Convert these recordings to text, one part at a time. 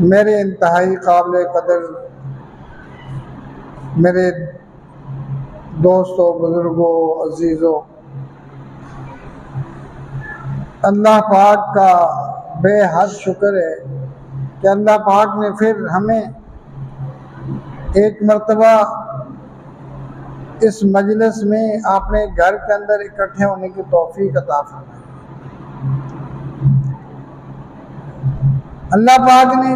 मेरे इंतहाई काबिल कदर मेरे दोस्तों, बुजुर्गों, अजीज़ों, अल्लाह पाक का बेहद शुक्र है कि अल्लाह पाक ने फिर हमें एक मर्तबा इस मजलिस में अपने घर के अंदर इकट्ठे होने की तौफीक अता फरमाई। अल्लाह पाक ने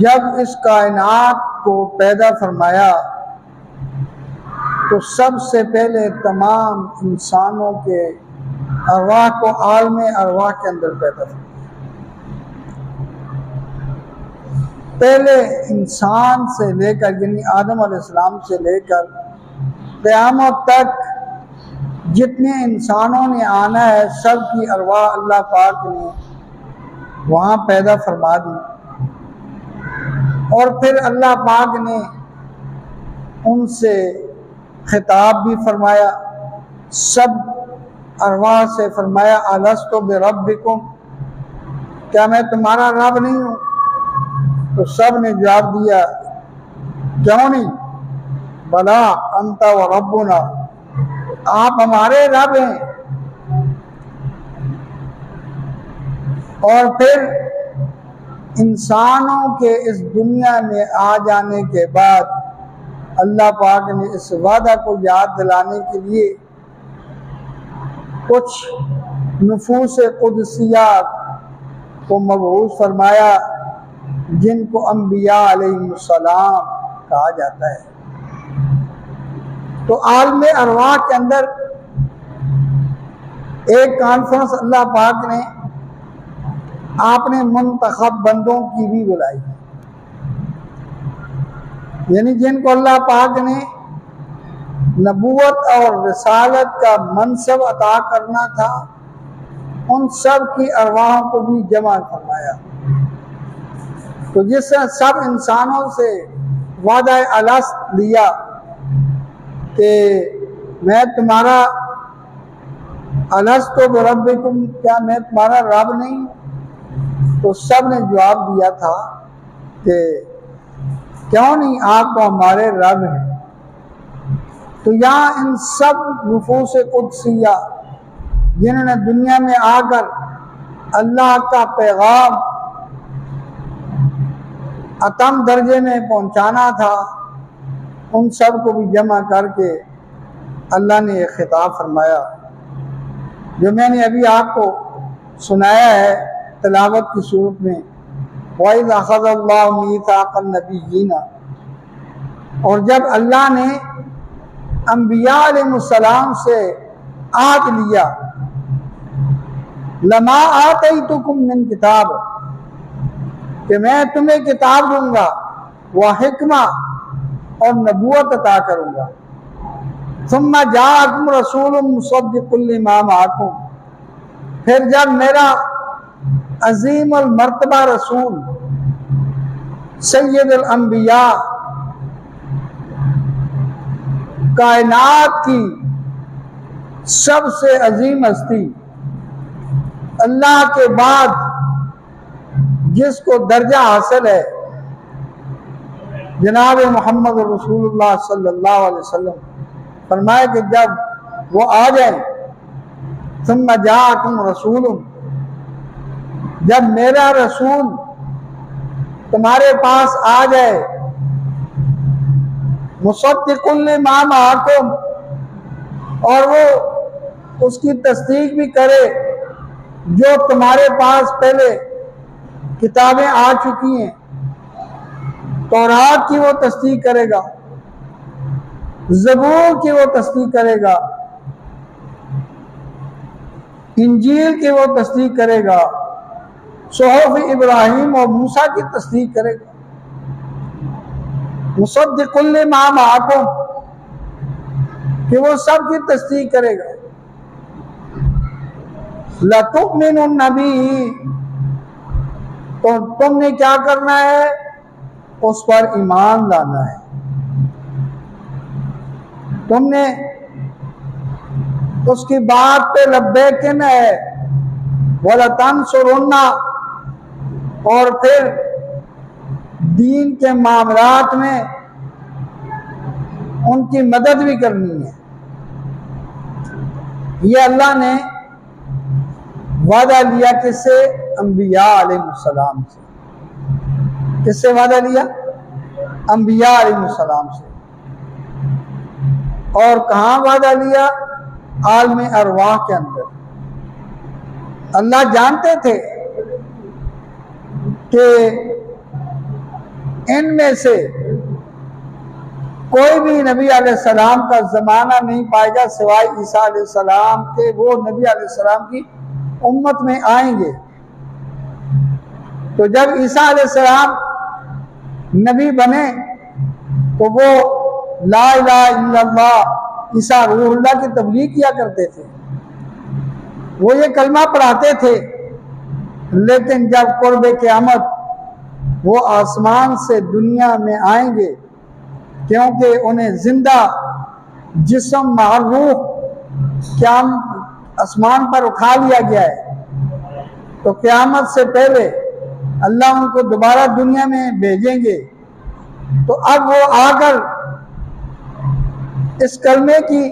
जब इस कायनात को पैदा फरमाया तो सबसे पहले तमाम इंसानों के अरवाह को आलम अरवाह के अंदर पैदा फरमाया। पहले इंसान से लेकर यानी आदम अलैहिस्सलाम से लेकर क़यामत तक जितने इंसानों ने आना है सब की अरवाह अल्लाह पाक ने वहाँ पैदा फरमा दी और फिर अल्लाह पाक ने उनसे खिताब भी फरमाया। सब अरवाह से फरमाया अलस्तु बिरब्बिकुम, क्या मैं तुम्हारा रब नहीं हूँ? तो सब ने जवाब दिया क्यों नहीं, बला अंता व रब्बुना, आप हमारे रब हैं। और फिर इंसानों के इस दुनिया में आ जाने के बाद अल्लाह पाक ने इस वादा को याद दिलाने के लिए कुछ नफूस कुदसिया को मबऊस फरमाया जिनको अंबिया अलैहिस्सलाम कहा जाता है। तो आलम अरवाह के अंदर एक कॉन्फ्रेंस अल्लाह पाक ने आपने मुंतखब बंदों की भी बुलाई, यानी जिनको अल्लाह पाक ने नबूवत और रिसालत का मनसब अता करना था उन सब की अरवाहों को भी जमा फरमाया। तो जिससे सब इंसानों से वादा अलस्त लिया कि मैं तुम्हारा अलस्तु बिरब्बिकुम, क्या मैं तुम्हारा रब नहीं? तो सब ने जवाब दिया था कि क्यों नहीं, आप तो हमारे रब हैं। तो यहाँ इन सब नफूस कुदसिया जिन्होंने दुनिया में आकर अल्लाह का पैगाम अतम दर्जे में पहुँचाना था उन सब को भी जमा करके अल्लाह ने यह खिताब फरमाया जो मैंने अभी आपको सुनाया है तिलावत की सूरत में, वइज़ अख़ज़ल्लाहु मीसाक़न नबिय्यीन, और जब अल्लाह ने अंबिया अलैहिस्सलाम से आहद लिया, लमा आतैतुकुम मिन किताब, कि मैं तुम्हें किताब दूंगा, वह हिक्मा और नबूवत अता करूंगा। सुम्मा जाअकुम रसूलुम मुसद्दिक़ुल लिमा माअकुम, फिर जब मेरा अज़ीम अल मर्तबा रसूल सय्यदुल अंबिया, कायनात की सबसे अजीम हस्ती, अल्लाह के बाद जिसको दर्जा हासिल है, जनाब मोहम्मद रसूलुल्लाह सल्लल्लाहु अलैहि वसल्लम, फरमाया कि जब वो आ जाए, सुम्मा जाअकुम रसूलुम, जब मेरा रसूल तुम्हारे पास आ जाए, मुसद्दिक़ुल लिमा माअकुम, और वो उसकी तस्दीक भी करे जो तुम्हारे पास पहले किताबें आ चुकी हैं। तौरात की वो तस्दीक करेगा, ज़बूर की वो तस्दीक करेगा, इंजील की वो तस्दीक करेगा, सुहूफ़ इब्राहीम और मूसा की तस्दीक करेगा। मुसद्दिक़ुल लिमा माअकुम, कि वो सब की तस्दीक करेगा। लतुमिनुन बिही, तो तुमने क्या करना है, उस पर ईमान लाना है। तुमने उसकी बात पे लब्बैक कहना है, वला तंसुरुन्ना, और फिर दीन के मामलात में उनकी मदद भी करनी है। ये अल्लाह ने वादा लिया किससे, अंबिया अलैहिस्सलाम से। किससे वादा लिया, अंबिया अलैहिस्सलाम से। और कहाँ वादा लिया, आलम अरवाह के अंदर। अल्लाह जानते थे कि इनमें से कोई भी नबी अलैहिस्सलाम का ज़माना नहीं पाएगा सिवाय ईसा अलैहिस्सलाम के। वो नबी अलैहिस्सलाम की उम्मत में आएंगे। तो जब ईसा अलैहिस्सलाम नबी बने तो वो ला इलाहा इल्लल्लाह ईसा रूहुल्लाह की तबलीग किया करते थे। वो ये कलमा पढ़ाते थे, लेकिन जब कुर्बे क़यामत वो आसमान से दुनिया में आएंगे, क्योंकि उन्हें जिंदा जिस्म मारूफ क्या आसमान पर उठा लिया गया है, तो क़यामत से पहले अल्लाह उनको दोबारा दुनिया में भेजेंगे। तो अब वो आकर इस कलमे की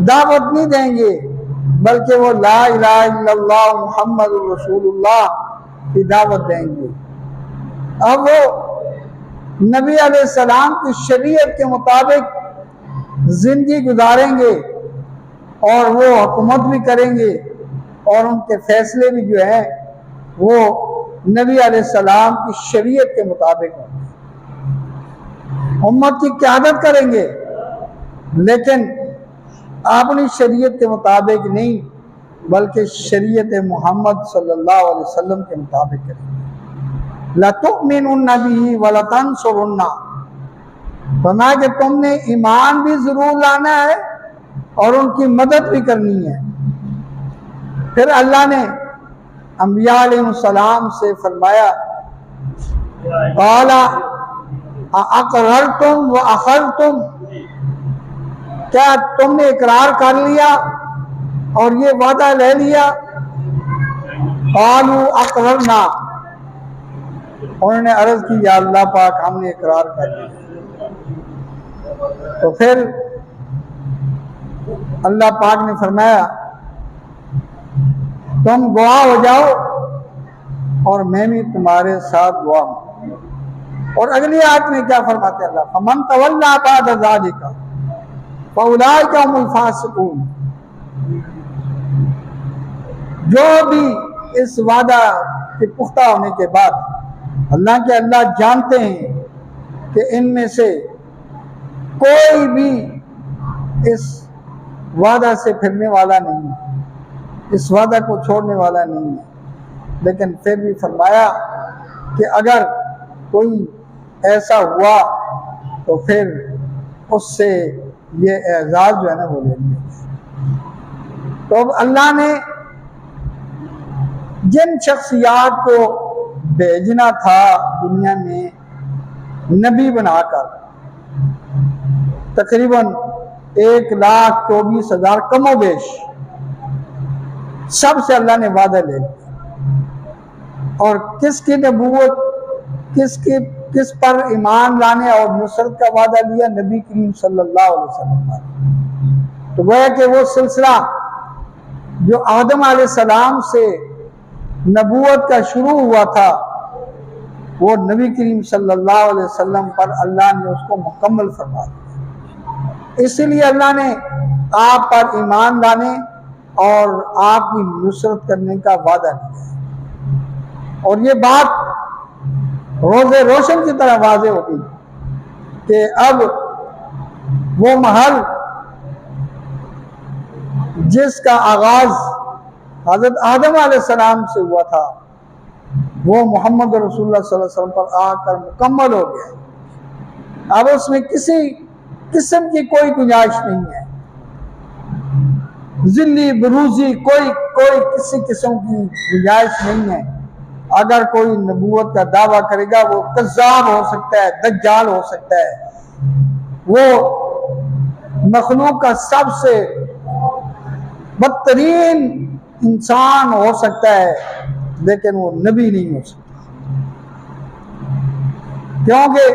दावत नहीं देंगे, बल्कि वो ला इलाहा इल्लल्लाह मुहम्मदुर रसूलुल्लाह की दावत देंगे। अब वो नबी अलैहिस्सलाम की शरीयत के मुताबिक जिंदगी गुजारेंगे और वो हुकूमत भी करेंगे, और उनके फैसले भी जो है वो नबी अलैहिस्सलाम की शरीयत के मुताबिक होंगे। उम्मत की क़यादत करेंगे, लेकिन अपनी शरीयत के मुताबिक नहीं, बल्कि शरीयत मोहम्मद सल्लल्लाहु अलैहि वसल्लम के मुताबिक करेंगे। लतुमिनुन बिही व लतंसुरुन्ना, फरमाया कि तुमने ईमान भी जरूर लाना है और उनकी मदद भी करनी है। फिर अल्लाह ने अंबिया अलैहिस्सलाम से फरमाया, क़ाला अक़ररतुम व अख़ज़तुम, क्या तुमने इकरार कर लिया और ये वादा ले लिया। क़ालू अक़ररना, उन्होंने अर्ज की, या अल्लाह पाक हमने इकरार कर लिया। तो फिर अल्लाह पाक ने फरमाया, तुम गवाह हो जाओ और मैं भी तुम्हारे साथ गवाह हूं। और अगली आयत में क्या फरमाते अल्लाह, फमन तवल्ला बाद ज़ालिका फउलाइका हुमुल फासिकून। जो भी इस वादा के पुख्ता होने के बाद अल्लाह जानते हैं कि इनमें से कोई भी इस वादा से फिरने वाला नहीं है, इस वादा को छोड़ने वाला नहीं है, लेकिन फिर भी फरमाया कि अगर कोई ऐसा हुआ तो फिर उससे ये एजाज़ जो है ना वो लेंगे। तो अब अल्लाह ने जिन शख्सियात को भेजना था दुनिया में नबी बनाकर, तकरीबन 1,24,000 कमोबेश सबसे अल्लाह ने वादा ले लिया। और किसकी नबूवत, किस पर ईमान लाने और नुसरत का वादा लिया? नबी करीम सल्लल्लाहु अलैहि वसल्लम पर। तो गोया कि वो सिलसिला जो आदम अलैहिस्सलाम से नबूवत का शुरू हुआ था, वो नबी करीम सल्लल्लाहु अलैहि वसल्लम पर अल्लाह ने उसको मुकम्मल फरमा दिया। इसीलिए अल्लाह ने आप पर ईमान लाने और आपकी नुसरत करने का वादा किया। और ये बात रोज़े रोशन की तरह वाज़े होगी कि अब वो महल जिसका आगाज हज़रत आदम अलैहिस्सलाम से हुआ था, वो मोहम्मद रसूलुल्लाह सल्लल्लाहु अलैहि वसल्लम पर आकर मुकम्मल हो गया। अब उसमें किसी किस्म की कोई गुंजाइश नहीं है, जिल्ली बरूजी कोई किसी किस्म की गुंजाइश नहीं है। अगर कोई नबूवत का दावा करेगा वो कज़्ज़ाब हो सकता है, दज्जाल हो सकता है, वो मखलूक का सबसे बदतरीन इंसान हो सकता है, लेकिन वो नबी नहीं हो सकता। क्योंकि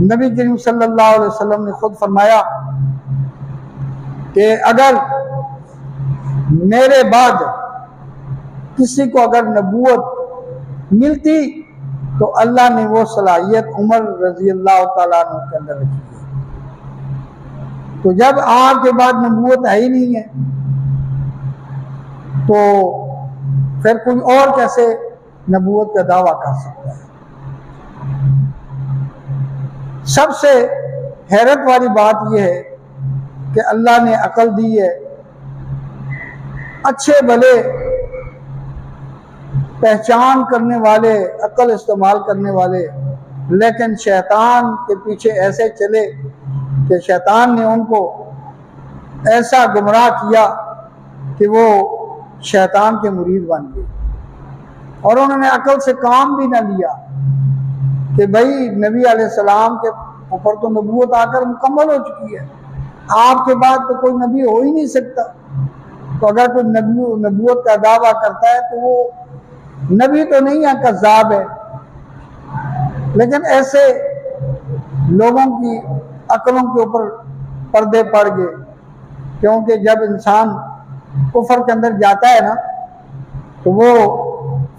नबी करीम सल्लल्लाहु अलैहि वसल्लम ने खुद फरमाया कि अगर मेरे बाद किसी को अगर नबूवत मिलती तो अल्लाह ने वो सलाहियत उमर रजी अल्लाह तआला अन्हु के अंदर रखी है। तो जब आपके बाद नबूवत है ही नहीं है तो फिर कोई और कैसे नबूवत का दावा कर सकता है? सबसे हैरत वाली बात यह है कि अल्लाह ने अकल दी है, अच्छे भले पहचान करने वाले, अकल इस्तेमाल करने वाले, लेकिन शैतान के पीछे ऐसे चले कि शैतान ने उनको ऐसा गुमराह किया कि वो शैतान के मुरीद बन गए। और उन्होंने अकल से काम भी ना लिया कि भाई नबी अलैहिस्सलाम के ऊपर तो नबूवत आकर मुकम्मल हो चुकी है, आपके बाद तो कोई नबी हो ही नहीं सकता। तो अगर कोई नबूवत का दावा करता है तो वो नबी तो नहीं है, कज़्ज़ाब है। लेकिन ऐसे लोगों की अकलों के ऊपर पर्दे पड़ गए, क्योंकि जब इंसान कुफर के अंदर जाता है ना तो वो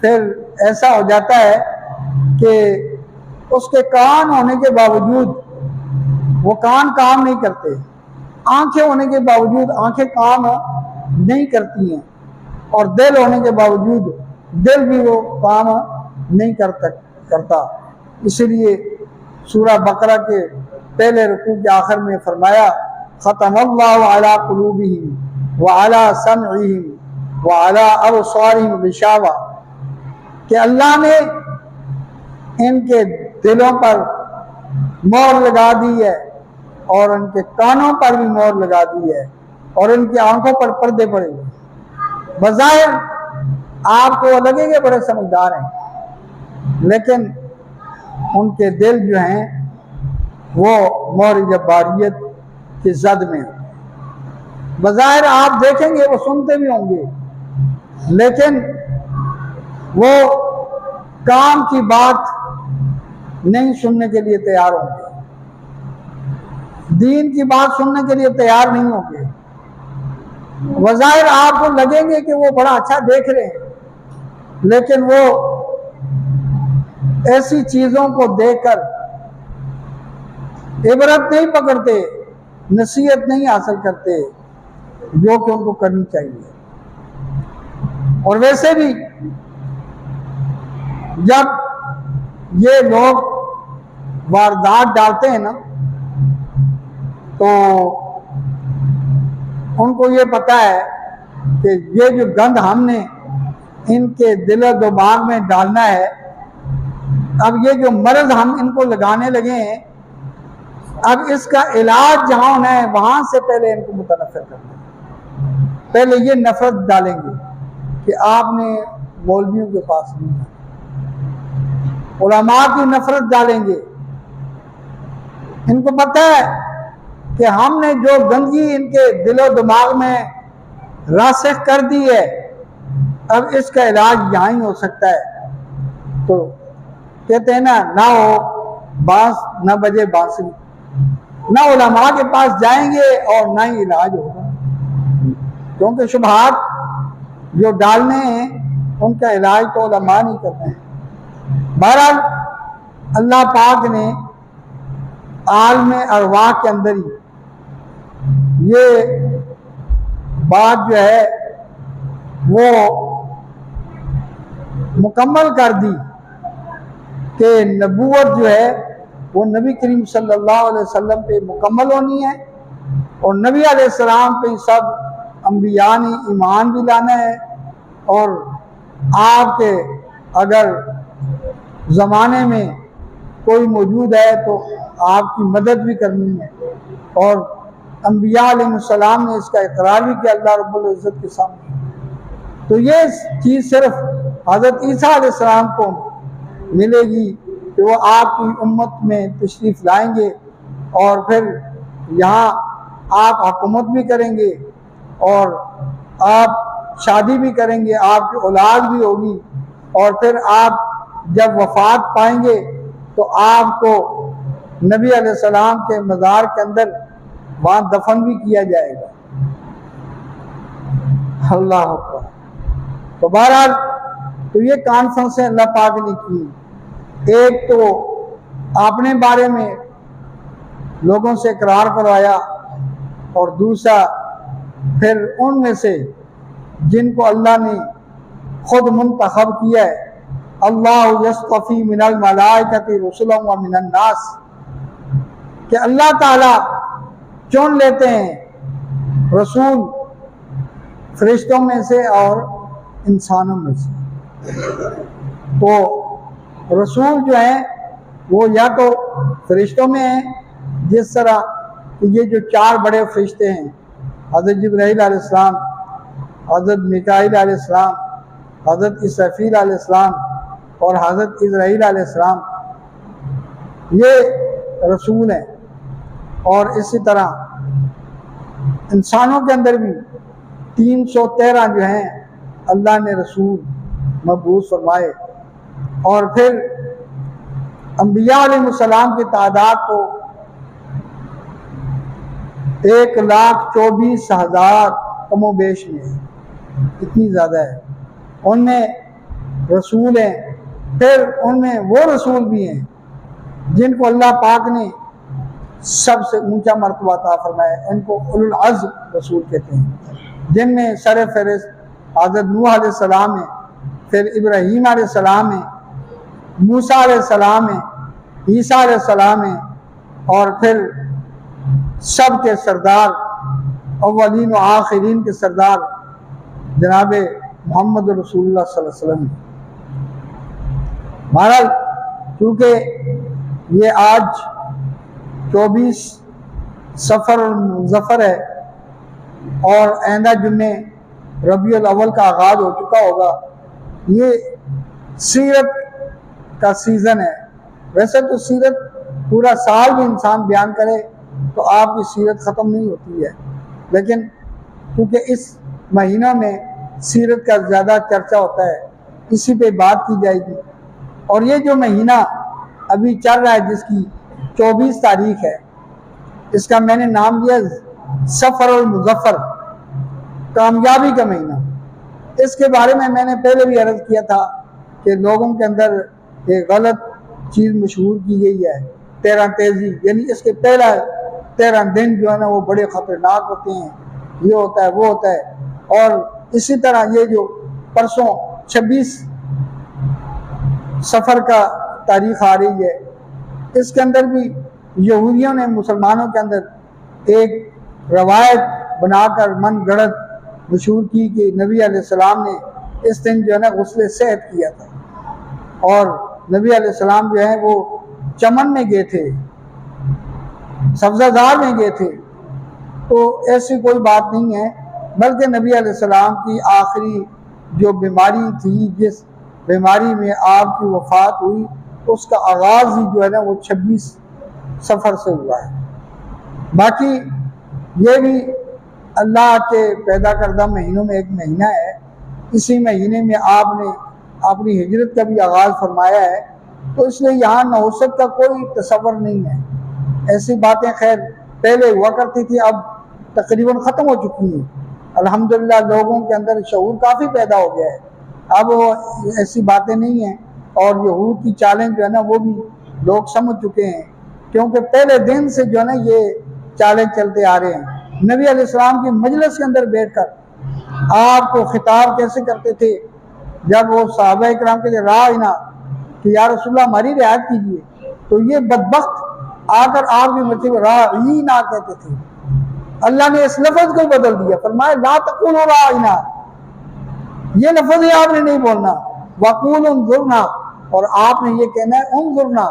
फिर ऐसा हो जाता है कि उसके कान होने के बावजूद वो कान काम नहीं करते, आंखें होने के बावजूद आंखें काम नहीं करती हैं, और दिल होने के बावजूद दिल भी वो काम नहीं करता। इसलिए सूरह बकरा के पहले रुकू के आखिर में फरमाया, ख़तमल्लाहु अला कुलूबिहिम व अला समइहिम व अला अबसारिहिम गिशावा, कि अल्लाह ने इनके दिलों पर मोहर लगा दी है और उनके कानों पर भी मोहर लगा दी है और इनकी आंखों पर पर्दे पड़े हुए। बज़ाहिर आपको लगेंगे बड़े समझदार हैं, लेकिन उनके दिल जो हैं वो मोहर जब्बारियत की जद में। बज़ाहिर आप देखेंगे वो सुनते भी होंगे, लेकिन वो काम की बात नहीं सुनने के लिए तैयार होंगे, दीन की बात सुनने के लिए तैयार नहीं होंगे। वज़ाहिर आपको लगेंगे कि वो बड़ा अच्छा देख रहे हैं, लेकिन वो ऐसी चीजों को देखकर इबरत नहीं पकड़ते नसीहत नहीं हासिल करते जो कि उनको करनी चाहिए। और वैसे भी जब ये लोग वारदात डालते हैं ना, तो उनको ये पता है कि ये जो गंद हमने इनके दिल और दिमाग में डालना है, अब ये जो मर्ज हम इनको लगाने लगे हैं, अब इसका इलाज जहां होना है वहां से पहले इनको मुतनफ़िर करना है। पहले ये नफरत डालेंगे कि आपने मौलवियों के पास नहीं जाना, उलमा की नफरत डालेंगे। इनको पता है कि हमने जो गंदगी इनके दिलो दिमाग में रासिख कर दी है, अब इसका इलाज यहाँ ही हो सकता है। तो कहते हैं ना हो बांस न बजे बांसुरी, ना उलमा के पास जाएंगे और ना ही इलाज होगा, क्योंकि शुबहात जो डालने हैं उनका इलाज तो उलमा नहीं करते हैं। बहरहाल अल्लाह पाक ने आलम अरवाह के अंदर ही ये बात जो है वो मुकम्मल कर दी कि नबूवत जो है वो नबी करीम सल्लल्लाहु अलैहि वसल्लम पे मुकम्मल होनी है, और नबी अलैहिस्सलाम पे सब अम्बिया ने ईमान भी लाना है, और आपके अगर ज़माने में कोई मौजूद है तो आपकी मदद भी करनी है। और अम्बिया अलैहिस्सलाम ने इसका इकरार भी किया अल्लाह रब्बुल इज़्ज़त के सामने। तो ये चीज़ सिर्फ हज़रत ईसा अलैहिस्सलाम को मिलेगी कि वो आपकी उम्मत में तशरीफ़ लाएंगे और फिर यहाँ आप हुकूमत भी करेंगे और आप शादी भी करेंगे, आपकी औलाद भी होगी, और फिर आप जब वफ़ात पाएंगे तो आपको नबी अलैहिस्सलाम के मज़ार के अंदर वहाँ दफन भी किया जाएगा। अल्लाह अकबर। तो बहरहाल तो ये कॉन्फ्रेंस अल्लाह पाक ने की, एक तो अपने बारे में लोगों से इकरार करवाया, और दूसरा फिर उनमें से जिनको अल्लाह ने खुद मुंतखब किया है, अल्लाह यस्तफ़ी मिनल मलाइकति रुसुलन व मिनन नास, कि अल्लाह ताला चुन लेते हैं रसूल फरिश्तों में से और इंसानों में से। तो रसूल जो है वो या तो फरिश्तों में है, जिस तरह कि ये जो चार बड़े फरिश्ते हैं, हज़रत जिब्राईल अलैहिस्सलाम, हज़रत मिकाईल अलैहिस्सलाम, हज़रत इसराफील अलैहिस्सलाम और हज़रत इज़राईल अलैहिस्सलाम, ये रसूल हैं। और इसी तरह इंसानों के अंदर भी 313 जो हैं अल्लाह ने रसूल मबूस फरमाए, और फिर अम्बिया अलैहिस्सलाम की तादाद तो 1,24,000 कमोबेश में है, इतनी ज़्यादा है। उनमें रसूल हैं, फिर उनमें वो रसूल भी हैं जिनको अल्लाह पाक ने सबसे ऊंचा मर्तबा अता फरमाया, इनको उलुल अज़्म रसूल कहते हैं, जिनमें सर फहरिस्त हज़रत नूह अलैहिस्सलाम है, फिर इब्राहीम अलैहिस्सलाम है, मूसा अलैहिस्सलाम है, ईसा अलैहिस्सलाम है, और फिर सब के सरदार अव्वलीन व आखिरीन के सरदार जनाब मोहम्मद रसूलुल्लाह सल्लल्लाहु अलैहि वसल्लम। बहरहाल चूँकि ये आज 24 सफ़र मुज़फ़्फ़र है और आइंदा जुम्मे रबीउल अव्वल का आगाज़ हो चुका होगा, ये सीरत का सीज़न है। वैसे तो सीरत पूरा साल भी इंसान बयान करे तो आपकी सीरत ख़त्म नहीं होती है, लेकिन क्योंकि इस महीनों में सीरत का ज़्यादा चर्चा होता है, इसी पे बात की जाएगी। और ये जो महीना अभी चल रहा है जिसकी 24 तारीख है, इसका मैंने नाम दिया सफ़रुल मुज़फ़्फ़र, कामयाबी का महीना। इसके बारे में मैंने पहले भी अर्ज़ किया था कि लोगों के अंदर एक गलत चीज़ मशहूर की गई है, तेरा तेज़ी, यानी इसके पहला 13 दिन जो है ना वो बड़े ख़तरनाक होते हैं, ये होता है वो होता है। और इसी तरह ये जो परसों 26 सफ़र का तारीख आ रही है, इसके अंदर भी यहूदियों ने मुसलमानों के अंदर एक रवायत बनाकर मन गढ़त मशहूर की कि नबी अलैहिस्सलाम ने इस दिन जो है ना गुस्ल सेहत किया था और नबी अलैहिस्सलाम जो है वो चमन में गए थे, सब्ज़ादार में गए थे। तो ऐसी कोई बात नहीं है, बल्कि नबी अलैहिस्सलाम की आखिरी जो बीमारी थी, जिस बीमारी में आपकी वफ़ात हुई, उसका आगाज़ ही जो है ना वो 26 सफ़र से हुआ है। बाकी ये भी अल्लाह के पैदा करदा महीनों में एक महीना है, इसी महीने में आपने अपनी हिजरत का भी आगाज़ फरमाया है, तो इसलिए यहाँ नौसत का कोई तसव्वुर नहीं है। ऐसी बातें खैर पहले हुआ करती थी, अब तकरीबन ख़त्म हो चुकी हैं। अल्हम्दुलिल्लाह लोगों के अंदर शऊर काफ़ी पैदा हो गया है, अब ऐसी बातें नहीं हैं। और यहूद की चालें जो है ना वो भी लोग समझ चुके हैं, क्योंकि पहले दिन से जो है ना ये चालें चलते आ रहे हैं। नबी अलैहिस्सलाम की मजलिस के अंदर बैठकर आपको खिताब कैसे करते थे, जब वो सहाबा इकराम के लिए राइना कि या रसूलल्लाह हमारी रियायत कीजिए, तो ये बदबख्त आकर आपकी मतलब राइना कहते थे। अल्लाह ने इस लफ्ज़ को बदल दिया, फरमाया ला तक़ूलू राइना, ये लफ्ज़ ही आपने नहीं बोलना, वक़ूलू उन्ज़ुरना, और आपने ये कहना है उन्ज़ुरना,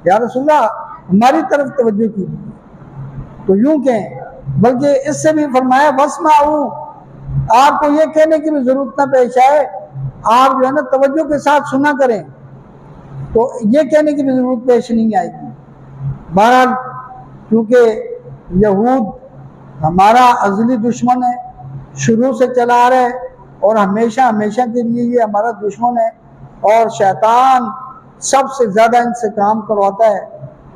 या रसूलल्लाह हमारी तरफ तवज्जो कीजिए। तो यूं कहें, बल्कि इससे भी फरमाया वस्माऊ, आपको ये कहने की भी जरूरत ना पेश आए, आप जो है ना तवज्जो के साथ सुना करें, तो ये कहने की भी जरूरत पेश नहीं आएगी। बहरहाल क्योंकि यहूद हमारा अज़ली दुश्मन है, शुरू से चला आ रहा है और हमेशा हमेशा के लिए ये हमारा दुश्मन है, और शैतान सबसे ज़्यादा इनसे काम करवाता है।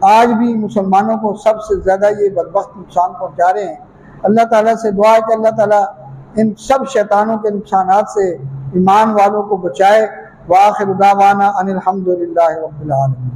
आज भी मुसलमानों को सबसे ज़्यादा ये बदबख्त नुकसान पहुँचा रहे हैं। अल्लाह ताला से दुआ है कि अल्लाह ताला इन सब शैतानों के नुकसानात से ईमान वालों को बचाए। व आखिर दावाना अनिल हम्दुलिल्लाहि रब्बिल आलमीन।